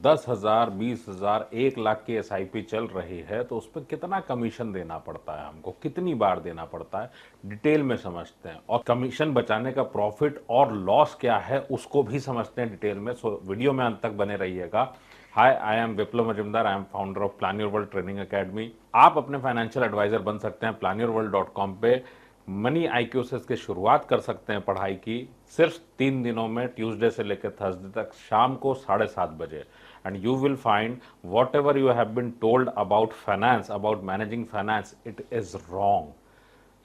10,000, 20,000, 1 लाख की SIP चल रही है तो उस पर कितना कमीशन देना पड़ता है, हमको कितनी बार देना पड़ता है, डिटेल में समझते हैं। और कमीशन बचाने का प्रॉफिट और लॉस क्या है उसको भी समझते हैं डिटेल में। सो वीडियो में अंत तक बने रहिएगा। Hi, I am Viplav Majumdar, I am founder of Plan Your World Training Academy. आप अपने फाइनेंशियल एडवाइजर बन सकते हैं planyourworld.com पे। मनी IQ से इसकी शुरुआत कर सकते हैं पढ़ाई की, सिर्फ 3 दिनों में, ट्यूसडे से लेकर थर्सडे तक शाम को 7:30 बजे। And you will find whatever you have been told about finance, about managing finance, it is wrong.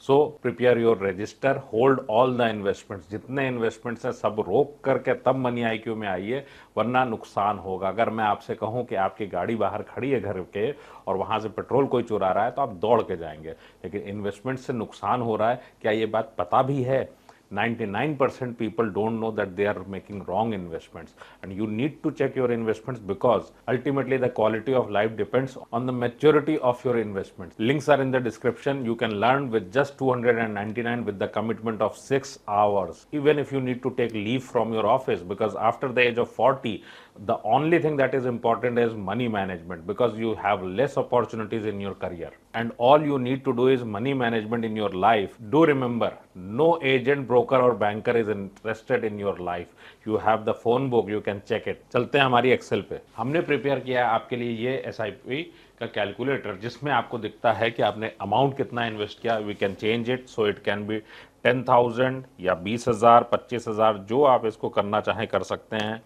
So prepare your register, hold all the investments. जितने इन्वेस्टमेंट्स हैं सब रोक करके तब मनी IQ में आइए, वरना नुकसान होगा। अगर मैं आपसे कहूं कि आपकी गाड़ी बाहर खड़ी है घर के और वहां से पेट्रोल कोई चुरा रहा है तो आप दौड़ के जाएंगे, लेकिन इन्वेस्टमेंट से नुकसान हो रहा है, क्या ये बात पता भी है? 99% people don't know that they are making wrong investments, and you need to check your investments because ultimately the quality of life depends on the maturity of your investments. Links are in the description. You can learn with just 299 with the commitment of 6 hours, even if you need to take leave from your office, because after the age of 40 the only thing that is important is money management, because you have less opportunities in your career and all you need to do is money management in your life. Do remember, no agent, broker or banker is interested in your life. You have the phone book, you can check it. चलते हैं हमारी Excel पे। हमने prepare किया है आपके लिए ये SIP का कैलकुलेटर, जिसमें आपको दिखता है कि आपने अमाउंट कितना इन्वेस्ट किया। We can change it, so it can be 10,000 या 20,000, 25,000, जो आप इसको करना चाहें कर सकते हैं।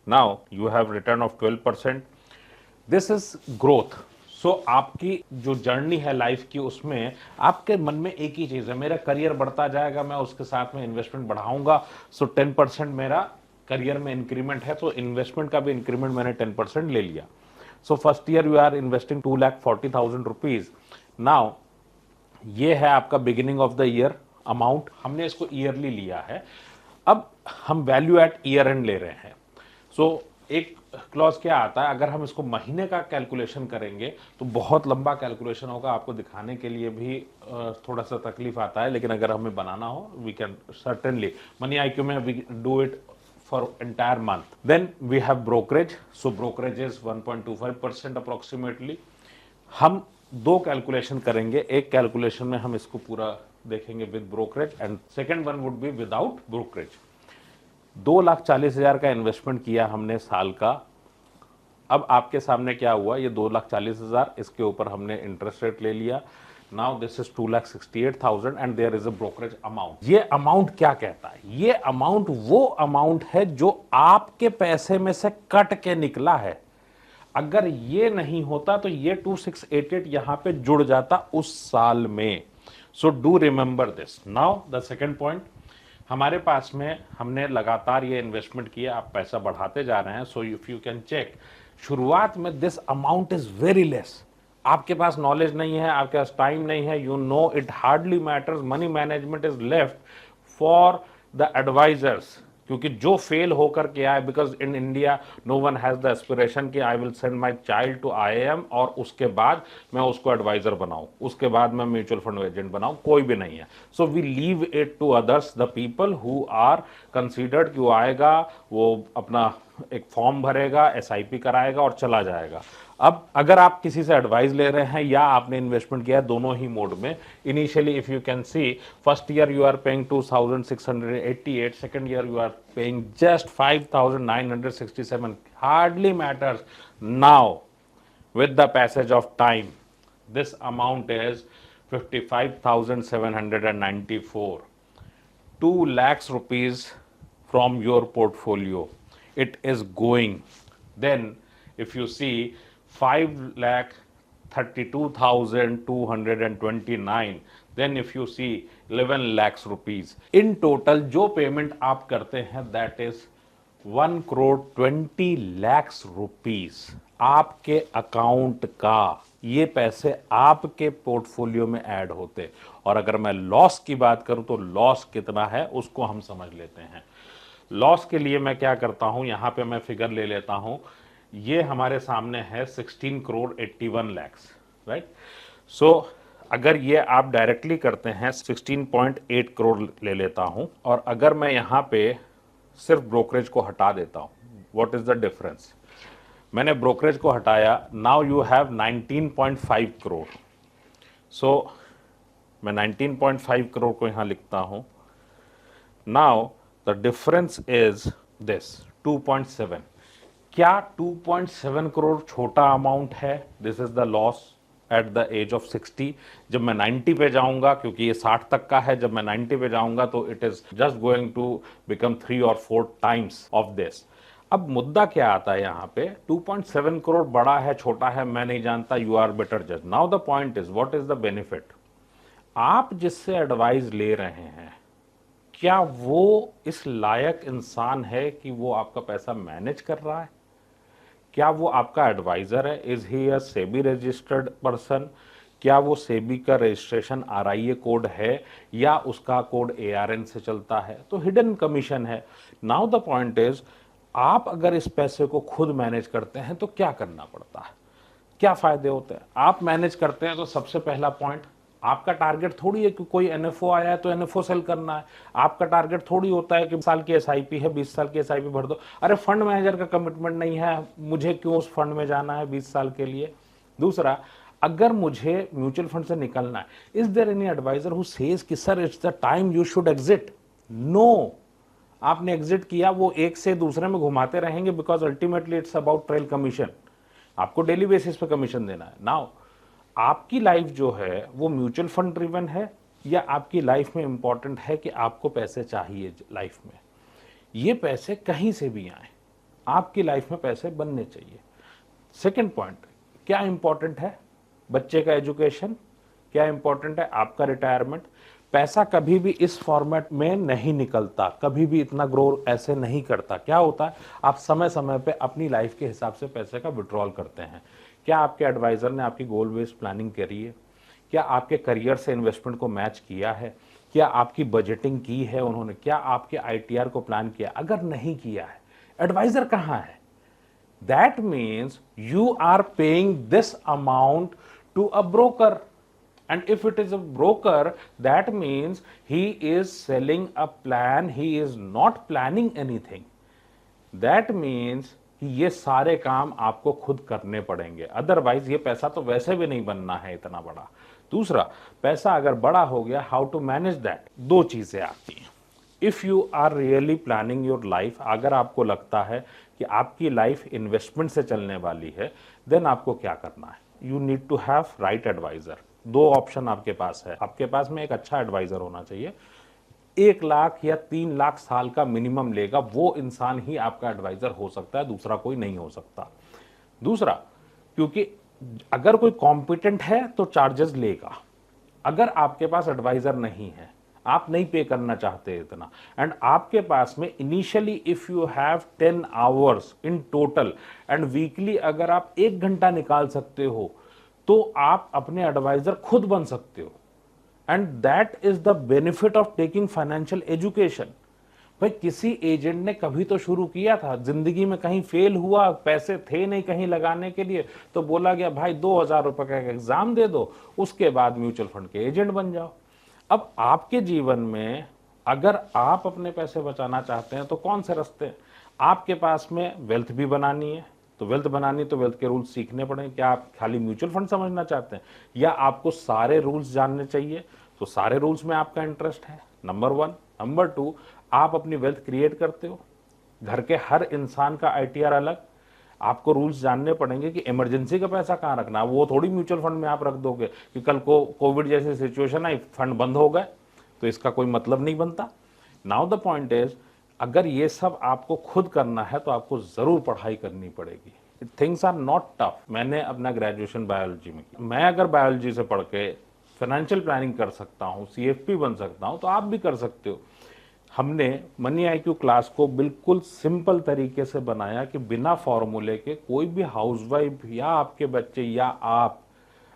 Now you have return of 12%। This is growth. So आपकी जो जर्नी है लाइफ की, उसमें आपके मन में एक ही चीज है, मेरा करियर बढ़ता जाएगा, मैं उसके साथ में इन्वेस्टमेंट बढ़ाऊंगा। सो 10% मेरा करियर में इंक्रीमेंट है, तो इन्वेस्टमेंट का भी इंक्रीमेंट मैंने 10% ले लिया। So first year you are investing 2,40,000 rupees. Now ये है आपका beginning of the year amount, हमने इसको ईयरली लिया है। अब हम वैल्यू एट ईयर एंड ले रहे हैं। सो एक क्लॉज क्या आता है, अगर हम इसको महीने का कैलकुलेशन करेंगे तो बहुत लंबा कैलकुलेशन होगा, आपको दिखाने के लिए भी थोड़ा सा तकलीफ आता है, लेकिन अगर हमें बनाना हो we can certainly. Money IQ में we do it for entire month. Then we have brokerage. So brokerage is 1.25% approximately. हम दो कैलकुलेशन करेंगे, एक कैलकुलेशन में हम इसको पूरा देखेंगे with brokerage and second one would be without brokerage. 2,40,000 का इन्वेस्टमेंट किया हमने साल का। अब आपके सामने क्या हुआ, ये 2,40,000, इसके ऊपर हमने इंटरेस्ट रेट ले लिया। Now this is 2,68,000 and there is a brokerage amount. ये अमाउंट क्या कहता है? ये अमाउंट वो अमाउंट है जो आपके पैसे में से कट के निकला है। अगर ये नहीं होता तो ये 2,688 यहां पे जुड़ जाता उस साल में। So do remember this. Now the second point, हमारे पास में हमने लगातार ये इन्वेस्टमेंट किया, आप पैसा बढ़ाते जा रहे हैं। So if you can check, शुरुआत में this amount is very less. आपके पास नॉलेज नहीं है, आपके पास टाइम नहीं है, you know it hardly matters. Money management is left for the advisors, क्योंकि जो फेल होकर के आए, because in India no one has the aspiration कि I will send my child to IIM और उसके बाद मैं उसको एडवाइजर बनाऊं, उसके बाद मैं म्यूचुअल फंड एजेंट बनाऊं, कोई भी नहीं है। So we leave it to others, the people who are considered कि वो आएगा, वो अपना एक फॉर्म भरेगा, SIP कराएगा और चला जाएगा। अब अगर आप किसी से एडवाइस ले रहे हैं या आपने इन्वेस्टमेंट किया, दोनों ही मोड में, initially if you can see, first year you are paying 2,688, second year you are paying just 5,967, hardly matters. Now with the passage of time, this amount is 55,794, 2 lakhs rupees from your portfolio it is going. Then if you see 5,32,229, then if you see 11 lakhs rupees in total, जो payment आप करते हैं that is 1,20 lakhs rupees आपके account का। ये पैसे आपके portfolio में ऐड होते। और अगर मैं लॉस की बात करूं तो लॉस कितना है उसको हम समझ लेते हैं। लॉस के लिए मैं क्या करता हूं, यहां पे मैं फिगर ले लेता हूं। ये हमारे सामने है 16,81 lakhs, राइट। सो अगर ये आप डायरेक्टली करते हैं 16.8 करोड़ ले लेता हूं, और अगर मैं यहां पे सिर्फ ब्रोकरेज को हटा देता हूं, व्हाट इज द डिफरेंस? मैंने ब्रोकरेज को हटाया, now you have 19.5 crore. So मैं 19.5 करोड़ को यहां लिखता हूं। Now the difference is this 2.7। क्या 2.7 करोड़ छोटा अमाउंट है? This is the loss at the age of 60। जब मैं 90 पे जाऊंगा, क्योंकि ये 60 तक का है, जब मैं 90 पे जाऊंगा तो it is just going to become 3 और 4 टाइम्स ऑफ दिस। अब मुद्दा क्या आता है यहाँ पे? 2.7 करोड़ बड़ा है छोटा है मैं नहीं जानता, यू आर बेटर जज। Now the point is what is the benefit? आप जिससे एडवाइस ले रहे हैं, क्या वो इस लायक इंसान है कि वो आपका पैसा मैनेज कर रहा है? क्या वो आपका एडवाइजर है? Is he a SEBI registered person? क्या वो सेबी का रजिस्ट्रेशन आरआईए कोड है या उसका कोड एआरएन से चलता है? तो हिडन कमीशन है। नाउ द पॉइंट इज, आप अगर इस पैसे को खुद मैनेज करते हैं तो क्या करना पड़ता है, क्या फायदे होते हैं? आप मैनेज करते हैं तो सबसे पहला पॉइंट, आपका टारगेट थोड़ी है कि कोई एनएफओ आया है तो एनएफओ सेल करना है। आपका टारगेट थोड़ी होता है कि साल की एसआईपी है 20 साल की एसआईपी भर दो। अरे फंड मैनेजर का कमिटमेंट नहीं है, मुझे क्यों उस फंड में जाना है 20 साल के लिए? दूसरा, अगर मुझे म्यूचुअल फंड से निकलना है, is there any advisor who says कि sir it's the time you should exit? No. आपने एग्जिट किया, वो एक से दूसरे में घुमाते रहेंगे, because ultimately it's about trail commission. आपको डेली बेसिस पे कमीशन देना है। नाउ आपकी लाइफ जो है वो म्यूचुअल फंड ड्रिवन है या आपकी लाइफ में इंपॉर्टेंट है कि आपको पैसे चाहिए लाइफ में? ये पैसे कहीं से भी आए, आपकी लाइफ में पैसे बनने चाहिए। सेकंड पॉइंट, क्या इंपॉर्टेंट है? बच्चे का एजुकेशन। क्या इंपॉर्टेंट है? आपका रिटायरमेंट। पैसा कभी भी इस फॉर्मेट में नहीं निकलता, कभी भी इतना ग्रो ऐसे नहीं करता। क्या होता है, आप समय समय पे अपनी लाइफ के हिसाब से पैसे का विड्रॉल करते हैं। क्या आपके एडवाइजर ने आपकी गोल बेस्ड प्लानिंग करी है? क्या आपके करियर से इन्वेस्टमेंट को मैच किया है? क्या आपकी बजटिंग की है उन्होंने? क्या आपके आईटीआर को प्लान किया? अगर नहीं किया है, एडवाइजर कहाँ है? That means you are paying this amount to a broker, and if it is a broker, that means he is selling a plan, he is not planning anything. That means कि ये सारे काम आपको खुद करने पड़ेंगे, अदरवाइज ये पैसा तो वैसे भी नहीं बनना है इतना बड़ा। दूसरा, पैसा अगर बड़ा हो गया, हाउ टू मैनेज दैट? दो चीजें आती हैं। If you are really planning your life, अगर आपको लगता है कि आपकी लाइफ इन्वेस्टमेंट से चलने वाली है, देन आपको क्या करना है? You need to have right adviser. दो ऑप्शन आपके पास है। आपके पास में एक अच्छा एडवाइजर होना चाहिए। 1 लाख या 3 लाख साल का मिनिमम लेगा वो इंसान ही आपका एडवाइजर हो सकता है, दूसरा कोई नहीं हो सकता। दूसरा, क्योंकि अगर कोई कॉम्पिटेंट है तो चार्जेस लेगा। अगर आपके पास एडवाइजर नहीं है, आप नहीं पे करना चाहते इतना, एंड आपके पास में initially if you have 10 hours in total and weekly अगर आप 1 घंटा निकाल सकते हो तो आप अपने एडवाइजर खुद बन सकते हो। And that is the benefit of taking financial education. भाई किसी एजेंट ने कभी तो शुरू किया था, जिंदगी में कहीं फेल हुआ, पैसे थे नहीं कहीं लगाने के लिए, तो बोला गया भाई 2000 रुपए का एग्जाम दे दो, उसके बाद म्यूचुअल फंड के एजेंट बन जाओ। अब आपके जीवन में अगर आप अपने पैसे बचाना चाहते हैं तो कौन से रास्ते हैं? आपके पास में वेल्थ भी बनानी है, तो वेल्थ के रूल्स सीखने पड़ेंगे। क्या आप खाली म्यूचुअल फंड समझना चाहते हैं या आपको सारे रूल्स जानने चाहिए? तो सारे रूल्स में आपका इंटरेस्ट है, नंबर 1। नंबर 2, आप अपनी वेल्थ क्रिएट करते हो। घर के हर इंसान का आईटीआर अलग, आपको रूल्स जानने पड़ेंगे कि इमरजेंसी का पैसा कहाँ रखना है। वो थोड़ी म्यूचुअल फंड में आप रख दोगे कि कल को कोविड जैसी सिचुएशन आई, फंड बंद हो गए, तो इसका कोई मतलब नहीं बनता। नाउ द पॉइंट इज, अगर ये सब आपको खुद करना है तो आपको जरूर पढ़ाई करनी पड़ेगी। Things are not tough. मैंने अपना ग्रेजुएशन बायोलॉजी में किया, मैं अगर बायोलॉजी से पढ़ के फाइनेंशियल प्लानिंग कर सकता हूँ, सीएफपी बन सकता हूँ, तो आप भी कर सकते हो। हमने मनी आईक्यू क्लास को बिल्कुल सिंपल तरीके से बनाया कि बिना फॉर्मूले के कोई भी हाउसवाइफ या आपके बच्चे या आप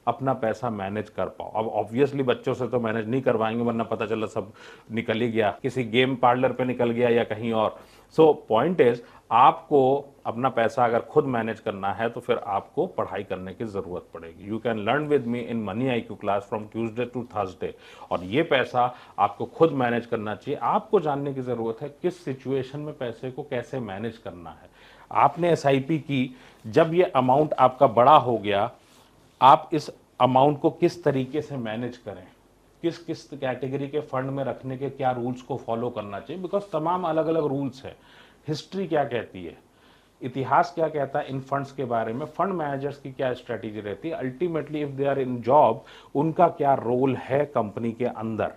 अपना पैसा मैनेज कर पाओ। अब ऑब्वियसली बच्चों से तो मैनेज नहीं करवाएंगे, वरना पता चला सब निकल ही गया, किसी गेम पार्लर पे निकल गया या कहीं और। सो पॉइंट इज, आपको अपना पैसा अगर खुद मैनेज करना है तो फिर आपको पढ़ाई करने की जरूरत पड़ेगी। You can learn with me in money IQ class from Tuesday to Thursday. और ये पैसा आपको खुद मैनेज करना चाहिए। आपको जानने की जरूरत है किस सिचुएशन में पैसे को कैसे मैनेज करना है। आपने एसआईपी की जब ये अमाउंट आपका बड़ा हो गया, आप इस अमाउंट को किस तरीके से मैनेज करें, किस किस कैटेगरी के फंड में रखने के क्या रूल्स को फॉलो करना चाहिए, बिकॉज तमाम अलग अलग रूल्स है। हिस्ट्री क्या कहती है, इतिहास क्या कहता है इन फंड्स के बारे में, फंड मैनेजर्स की क्या स्ट्रेटेजी रहती है, ultimately if they are in job उनका क्या रोल है कंपनी के अंदर।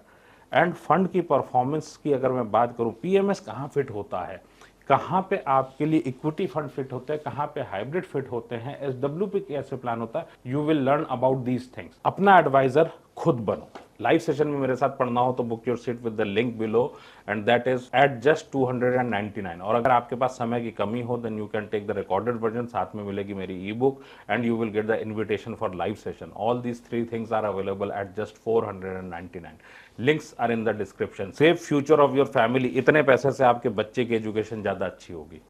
एंड फंड की परफॉर्मेंस की अगर मैं बात करूं, पीएमएस कहाँ फिट होता है, कहाँ पे आपके लिए इक्विटी फंड फिट होते हैं, कहाँ पे हाइब्रिड फिट होते हैं, एसडब्ल्यूपी कैसे प्लान होता है, you will learn about these things. अपना एडवाइजर खुद बनो। लाइव सेशन में मेरे साथ पढ़ना हो तो book your seat with the link below and that is at just 299। और अगर आपके पास समय की कमी हो then you can take the recorded version, साथ में मिलेगी मेरी e book and you will get the invitation for live session. All these 3 things are available at just 499। Links are in the description. Save future of your family, इतने पैसे से आपके बच्चे की एजुकेशन ज्यादा अच्छी होगी।